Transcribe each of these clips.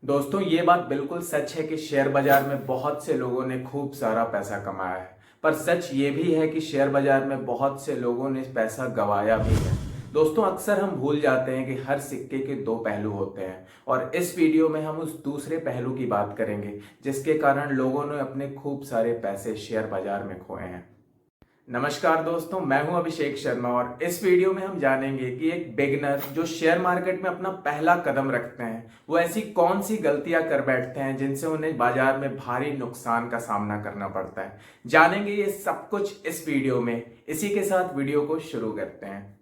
दोस्तों ये बात बिल्कुल सच है कि शेयर बाजार में बहुत से लोगों ने खूब सारा पैसा कमाया है। पर सच ये भी है कि शेयर बाजार में बहुत से लोगों ने पैसा गंवाया भी है। दोस्तों अक्सर हम भूल जाते हैं कि हर सिक्के के दो पहलू होते हैं और इस वीडियो में हम उस दूसरे पहलू की बात करेंगे जिसके कारण लोगों ने अपने खूब सारे पैसे शेयर बाजार में खोए हैं। नमस्कार दोस्तों, मैं हूं अभिषेक शर्मा और इस वीडियो में हम जानेंगे कि एक बिगिनर जो शेयर मार्केट में अपना पहला कदम रखते हैं वो ऐसी कौन सी गलतियां कर बैठते हैं जिनसे उन्हें बाजार में भारी नुकसान का सामना करना पड़ता है। जानेंगे ये सब कुछ इस वीडियो में। इसी के साथ वीडियो को शुरू करते हैं।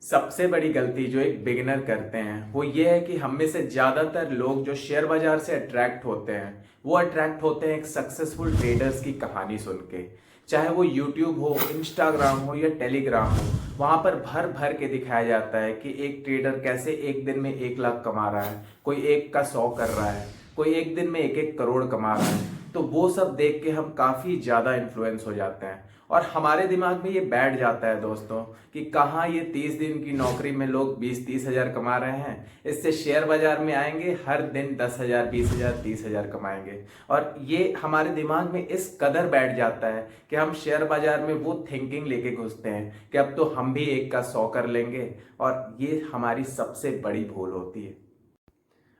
सबसे बड़ी गलती जो एक बिगिनर करते हैं वो ये है कि हम में से ज्यादातर लोग जो शेयर बाजार से अट्रैक्ट होते हैं वो अट्रैक्ट होते हैं एक सक्सेसफुल ट्रेडर्स की कहानी सुन के। चाहे वो यूट्यूब हो, इंस्टाग्राम हो या टेलीग्राम हो, वहां पर भर भर के दिखाया जाता है कि एक ट्रेडर कैसे एक दिन में 1 लाख कमा रहा है, कोई एक का 100 कर रहा है, कोई एक दिन में 1 1 करोड़ कमा रहा है। तो वो सब देख के हम काफी ज्यादा इन्फ्लुएंस हो जाते हैं और हमारे दिमाग में ये बैठ जाता है दोस्तों कि कहाँ ये 30 दिन की नौकरी में लोग 20 30 हजार कमा रहे हैं, इससे शेयर बाजार में आएंगे हर दिन 10 हजार 20 हजार 30 हजार कमाएंगे। और ये हमारे दिमाग में इस कदर बैठ जाता है कि हम शेयर बाजार में वो थिंकिंग लेके घुसते हैं कि अब तो हम भी एक का 100 कर लेंगे। और ये हमारी सबसे बड़ी भूल होती है।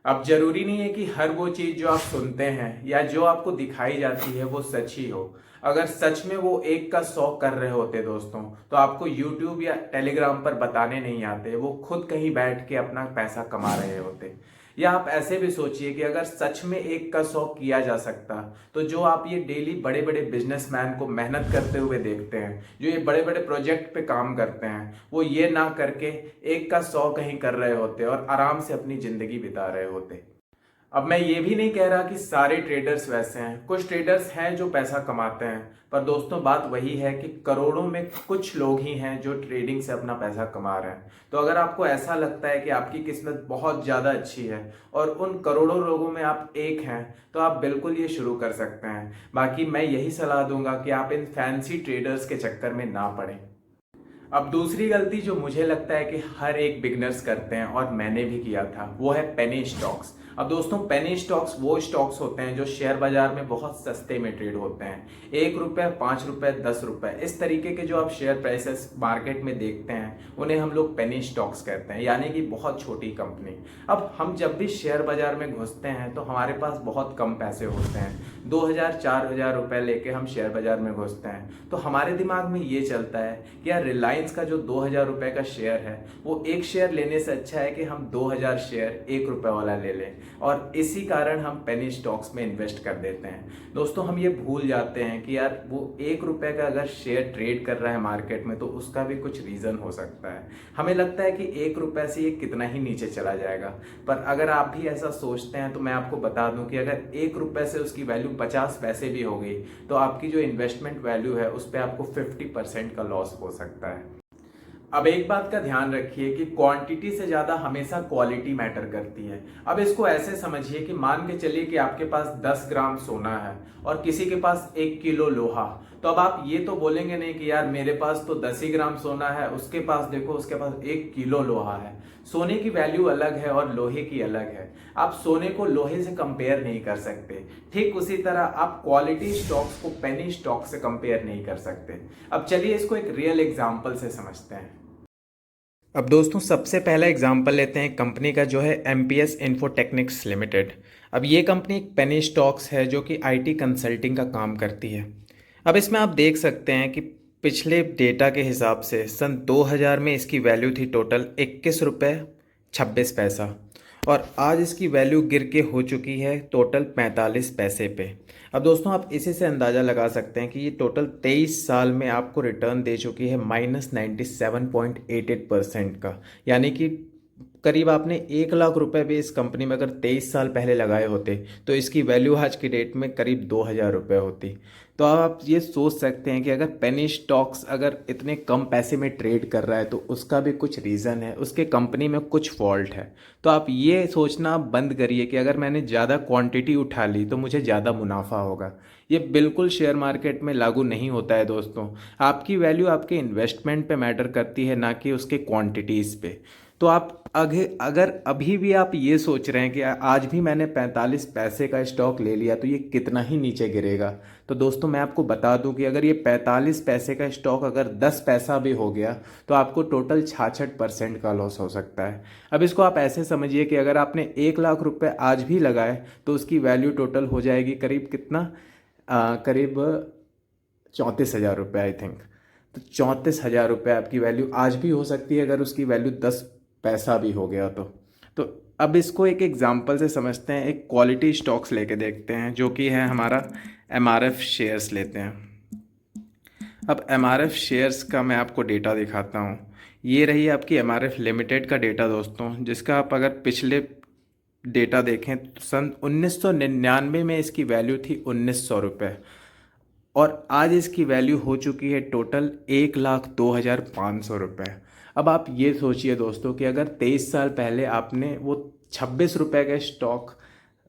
अब जरूरी नहीं है कि हर वो चीज जो आप सुनते हैं या जो आपको दिखाई जाती है वो सच ही हो। अगर सच में वो एक का 100 कर रहे होते दोस्तों तो आपको यूट्यूब या टेलीग्राम पर बताने नहीं आते, वो खुद कहीं बैठ के अपना पैसा कमा रहे होते। या आप ऐसे भी सोचिए कि अगर सच में एक का 100 किया जा सकता तो जो आप ये डेली बड़े बड़े बिजनेसमैन को मेहनत करते हुए देखते हैं, जो ये बड़े बड़े प्रोजेक्ट पे काम करते हैं, वो ये ना करके एक का 100 कहीं कर रहे होते और आराम से अपनी जिंदगी बिता रहे होते। अब मैं ये भी नहीं कह रहा कि सारे ट्रेडर्स वैसे हैं, कुछ ट्रेडर्स हैं जो पैसा कमाते हैं। पर दोस्तों बात वही है कि करोड़ों में कुछ लोग ही हैं जो ट्रेडिंग से अपना पैसा कमा रहे हैं। तो अगर आपको ऐसा लगता है कि आपकी किस्मत बहुत ज़्यादा अच्छी है और उन करोड़ों लोगों में आप एक हैं तो आप बिल्कुल ये शुरू कर सकते हैं। बाकी मैं यही सलाह दूंगा कि आप इन फैंसी ट्रेडर्स के चक्कर में ना पड़ें। अब दूसरी गलती जो मुझे लगता है कि हर एक बिगनर्स करते हैं और मैंने भी किया था वो है पेनी स्टॉक्स। अब दोस्तों पेनी स्टॉक्स वो स्टॉक्स होते हैं जो शेयर बाजार में बहुत सस्ते में ट्रेड होते हैं। 1 रुपए, 5 रुपए, 10 रुपए, इस तरीके के जो आप शेयर प्राइसेस मार्केट में देखते हैं उन्हें हम लोग पेनी स्टॉक्स कहते हैं, यानी कि बहुत छोटी कंपनी। अब हम जब भी शेयर बाजार में घुसते हैं तो हमारे पास बहुत कम पैसे होते हैं, 2000 4000 रुपए लेके हम शेयर बाजार में घुसते हैं। तो हमारे दिमाग में ये चलता है कि यार रिलायंस का जो 2000 रुपए का शेयर है वो एक शेयर लेने से अच्छा है कि हम 2000 शेयर 1 रुपए वाला ले लें। और इसी कारण हम पेनी स्टॉक्स में इन्वेस्ट कर देते हैं। दोस्तों हम ये भूल जाते हैं कि यार वो 1 रुपए का अगर शेयर ट्रेड कर रहा है मार्केट में तो उसका भी कुछ रीजन हो सकता है। हमें लगता है कि 1 रुपए से ये कितना ही नीचे चला जाएगा, पर अगर आप भी ऐसा सोचते हैं तो मैं आपको बता दूं कि अगर 1 रुपए से उसकी वैल्यू 50 पैसे भी हो गई तो आपकी जो इन्वेस्टमेंट वैल्यू है उस पर आपको 50% का लॉस हो सकता है। अब एक बात का ध्यान रखिए कि क्वांटिटी से ज्यादा हमेशा क्वालिटी मैटर करती है। अब इसको ऐसे समझिए कि मान के चलिए कि आपके पास 10 ग्राम सोना है और किसी के पास 1 किलो लोहा। तो अब आप ये तो बोलेंगे नहीं कि यार मेरे पास तो 10 ही ग्राम सोना है, उसके पास देखो उसके पास 1 किलो लोहा है। सोने की वैल्यू अलग है और लोहे की अलग है। आप सोने को लोहे से कंपेयर नहीं कर सकते। ठीक उसी तरह आप क्वालिटी स्टॉक्स को पेनी स्टॉक से कंपेयर नहीं कर सकते। अब चलिए इसको एक रियल एग्जांपल से समझते हैं। अब दोस्तों सबसे पहला एग्जांपल लेते हैं कंपनी का जो है एमपीएस इंफोटेक्निक्स लिमिटेड। अब ये कंपनी एक पेनी स्टॉक्स है जो कि आईटी कंसल्टिंग का काम करती है। अब इसमें आप देख सकते हैं कि पिछले डेटा के हिसाब से सन 2000 में इसकी वैल्यू थी टोटल 21 रुपये 26 पैसा और आज इसकी वैल्यू गिर के हो चुकी है टोटल 45 पैसे पे। अब दोस्तों आप इसी से अंदाज़ा लगा सकते हैं कि ये टोटल 23 साल में आपको रिटर्न दे चुकी है -97.88% का। यानी कि करीब आपने 1 लाख रुपए भी इस कंपनी में अगर 23 साल पहले लगाए होते तो इसकी वैल्यू आज की डेट में करीब 2000 रुपये होती। तो आप ये सोच सकते हैं कि अगर पेनी स्टॉक्स अगर इतने कम पैसे में ट्रेड कर रहा है तो उसका भी कुछ रीज़न है, उसके कंपनी में कुछ फॉल्ट है। तो आप ये सोचना बंद करिए कि अगर मैंने ज़्यादा क्वांटिटी उठा ली तो मुझे ज़्यादा मुनाफा होगा। ये बिल्कुल शेयर मार्केट में लागू नहीं होता है दोस्तों। आपकी वैल्यू आपके इन्वेस्टमेंट पे मैटर करती है, ना कि उसके क्वांटिटीज़ पे। तो आप अगर अभी भी आप ये सोच रहे हैं कि आज भी मैंने 45 पैसे का स्टॉक ले लिया तो ये कितना ही नीचे गिरेगा, तो दोस्तों मैं आपको बता दूं कि अगर ये 45 पैसे का स्टॉक अगर 10 पैसा भी हो गया तो आपको टोटल 66% का लॉस हो सकता है। अब इसको आप ऐसे समझिए कि अगर आपने 1 लाख रुपए आज भी लगाए तो उसकी वैल्यू टोटल हो जाएगी करीब कितना, करीब 34,000 रुपये आई थिंक। तो 34,000 रुपये आपकी वैल्यू आज भी हो सकती है अगर उसकी वैल्यू 10 पैसा भी हो गया तो अब इसको एक एग्जांपल से समझते हैं। एक क्वालिटी स्टॉक्स लेके देखते हैं जो कि है हमारा एमआरएफ शेयर्स लेते हैं। अब एमआरएफ शेयर्स का मैं आपको डेटा दिखाता हूँ। ये रही आपकी एमआरएफ लिमिटेड का डेटा दोस्तों, जिसका आप अगर पिछले डेटा देखें तो सन 1999 में इसकी वैल्यू थी 1900 रुपये और आज इसकी वैल्यू हो चुकी है टोटल 1,02,500 रुपये। अब आप ये सोचिए दोस्तों कि अगर 23 साल पहले आपने वो 26 रुपये के स्टॉक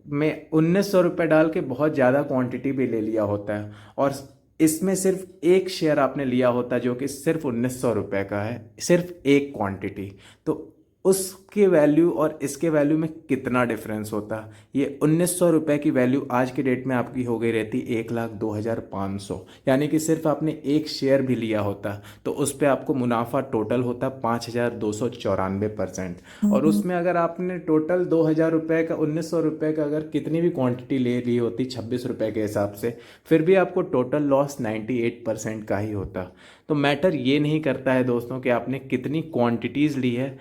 में 1900 रुपये डाल के बहुत ज़्यादा क्वांटिटी भी ले लिया होता है और इसमें सिर्फ एक शेयर आपने लिया होता जो कि सिर्फ 1900 रुपये का है, सिर्फ एक क्वांटिटी, तो उसके वैल्यू और इसके वैल्यू में कितना डिफरेंस होता। ये 1900 रुपये की वैल्यू आज की डेट में आपकी हो गई रहती 1,02,500, यानी कि सिर्फ आपने एक शेयर भी लिया होता तो उस पर आपको मुनाफा टोटल होता 5,294%। और उसमें अगर आपने टोटल 2,000 रुपये का 1900 रुपये का अगर कितनी भी क्वांटिटी ले ली होती 26 रुपये के हिसाब से, फिर भी आपको टोटल लॉस 98% का ही होता। तो मैटर ये नहीं करता है दोस्तों कि आपने कितनी क्वांटिटीज़ ली है,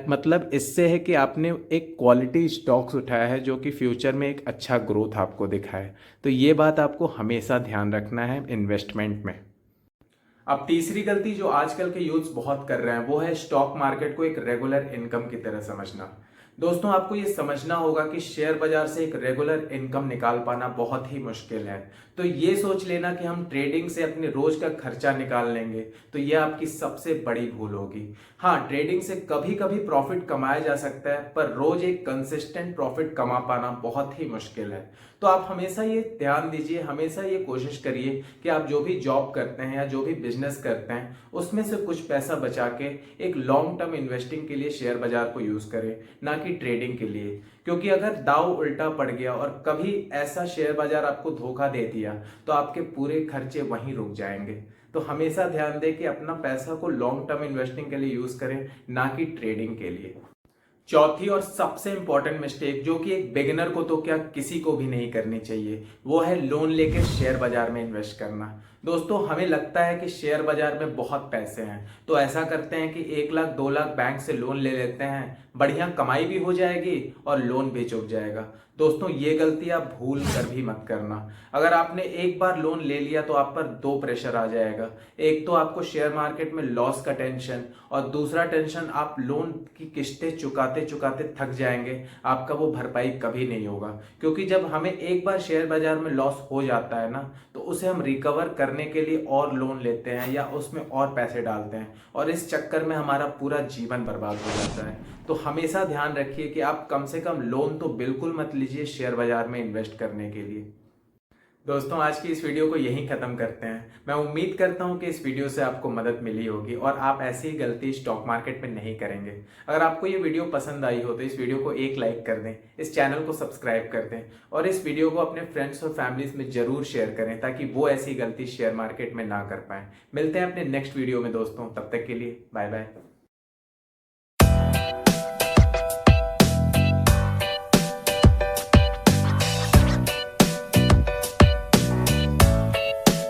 मतलब इससे है कि आपने एक क्वालिटी स्टॉक्स उठाया है जो कि फ्यूचर में एक अच्छा ग्रोथ आपको दिखाए। तो ये बात आपको हमेशा ध्यान रखना है इन्वेस्टमेंट में। अब तीसरी गलती जो आजकल के यूथ्स बहुत कर रहे हैं वो है स्टॉक मार्केट को एक रेगुलर इनकम की तरह समझना। दोस्तों आपको ये समझना होगा कि शेयर बाजार से एक रेगुलर इनकम निकाल पाना बहुत ही मुश्किल है। तो ये सोच लेना कि हम ट्रेडिंग से अपने रोज का खर्चा निकाल लेंगे तो ये आपकी सबसे बड़ी भूल होगी। हाँ, ट्रेडिंग से कभी कभी प्रॉफिट कमाया जा सकता है पर रोज एक कंसिस्टेंट प्रॉफिट कमा पाना बहुत ही मुश्किल है। तो आप हमेशा ये ध्यान दीजिए, हमेशा ये कोशिश करिए कि आप जो भी जॉब करते हैं या जो भी बिजनेस करते हैं उसमें से कुछ पैसा बचा के एक लॉन्ग टर्म इन्वेस्टिंग के लिए शेयर बाजार को यूज करें, ना कि ट्रेडिंग के लिए। क्योंकि अगर दाव उल्टा पड़ गया और कभी ऐसा शेयर बाजार आपको धोखा दे दिया तो आपके पूरे खर्चे वहीं रुक जाएंगे। तो हमेशा ध्यान दें कि अपना पैसा को लॉन्ग टर्म इन्वेस्टिंग के लिए यूज करें, ना कि ट्रेडिंग के लिए। चौथी और सबसे इंपॉर्टेंट मिस्टेक जो कि एक बिगिनर को तो क्या किसी को भी नहीं करनी चाहिए, वो है लोन लेके शेयर बाजार में इन्वेस्ट करना। दोस्तों हमें लगता है कि शेयर बाजार में बहुत पैसे हैं तो ऐसा करते हैं कि 1 लाख 2 लाख बैंक से लोन ले लेते हैं, बढ़िया कमाई भी हो जाएगी और लोन भी चुक जाएगा। दोस्तों ये गलती आप भूल कर भी मत करना। अगर आपने एक बार लोन ले लिया तो आप पर दो प्रेशर आ जाएगा। एक तो आपको शेयर मार्केट में लॉस का टेंशन और दूसरा टेंशन आप लोन की किस्तें चुकाते चुकाते थक जाएंगे, आपका वो भरपाई कभी नहीं होगा। क्योंकि जब हमें एक बार शेयर बाजार में लॉस हो जाता है ना तो उसे हम रिकवर करने के लिए और लोन लेते हैं या उसमें और पैसे डालते हैं और इस चक्कर में हमारा पूरा जीवन बर्बाद हो जाता है। तो हमेशा ध्यान रखिए कि आप कम से कम लोन तो बिल्कुल मत लीजिए शेयर बाजार में इन्वेस्ट करने के लिए। दोस्तों आज की इस वीडियो को यहीं ख़त्म करते हैं। मैं उम्मीद करता हूं कि इस वीडियो से आपको मदद मिली होगी और आप ऐसी ही गलती स्टॉक मार्केट में नहीं करेंगे। अगर आपको ये वीडियो पसंद आई हो तो इस वीडियो को एक लाइक कर दें, इस चैनल को सब्सक्राइब कर दें और इस वीडियो को अपने फ्रेंड्स और फैमिलीज में जरूर शेयर करें ताकि वो ऐसी गलती शेयर मार्केट में ना कर पाएं। मिलते हैं अपने नेक्स्ट वीडियो में दोस्तों, तब तक के लिए बाय बाय।